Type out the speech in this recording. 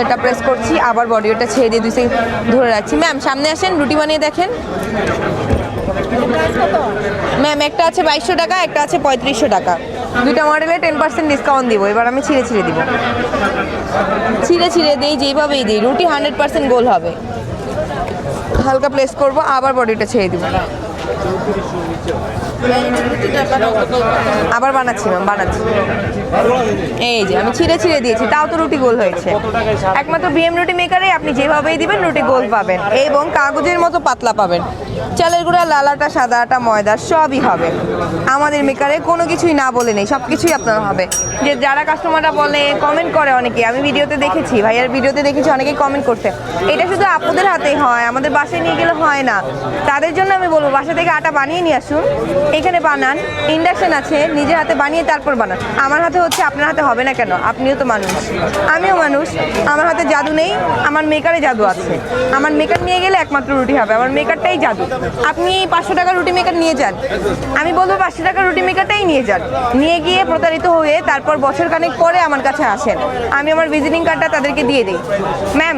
এটা প্রেস করছি, আবার বডি ওটা ছেড়ে দিয়ে 2 সেকেন্ড ধরে রাখছি। ম্যাম সামনে আসেন, রুটি বানিয়ে দেখেন। ম্যাম একটা আছে 2200 টাকা, একটা আছে 3500 টাকা। দুইটা মডেলে 10% ডিসকাউন্ট দিব। এবার আমি ছিঁড়ে ছিঁড়ে দিব, ছিঁড়ে ছিঁড়ে দিই, যেইভাবেই দিই। রুটি 100% গোল হবে। হালকা প্লেস করব, আবার বডিটা ছেড়ে দিব। আবার বানাচ্ছি ম্যাম, বানাচ্ছি। এই যে আমি ছিঁড়ে ছিঁড়ে দিয়েছি, তাও তো রুটি গোল হয়েছে। একমাত্র বিএম রুটি মেকারে আপনি যেভাবেই দিবেন রুটি গোল পাবেন এবং কাগজের মতো পাতলা পাবেন। চালের গুঁড়া, লাল আটা, সাদা আটা, ময়দা সবই হবে আমাদের মেকারে। কোনো কিছুই না বলে নেই, সব কিছুই আপনার হবে। যে যারা কাস্টমাররা বলে, কমেন্ট করে অনেকে, আমি ভিডিওতে দেখেছি, ভাইয়ার ভিডিওতে দেখেছি অনেকেই কমেন্ট করছে এটা শুধু আপনাদের হাতেই হয়, আমাদের বাসায় নিয়ে গেলে হয় না। তাদের জন্য আমি বলবো বাসা থেকে আটা বানিয়ে নিয়ে আসুন, এখানে বানান। ইন্ডাকশন আছে, নিজের হাতে বানিয়ে তারপর বানান। আমার হাতে হচ্ছে, আপনার হাতে হবে না কেন? আপনিও তো মানুষ, আমিও মানুষ। আমার হাতে জাদু নেই, আমার মেকারে জাদু আছে। আমার মেকার নিয়ে গেলে একমাত্র রুটি হবে, আমার মেকারটাই জাদু। আপনি 500 টাকার রুটি মেকার নিয়ে যান, আমি বলবো 500 টাকার রুটি মেকারটাই নিয়ে যান। নিয়ে গিয়ে প্রতারিত হয়ে তারপর বছর খানেক পরে আমার কাছে আসেন, আমি আমার ভিজিটিং কার্ডটা তাদেরকে দিয়ে দিই। ম্যাম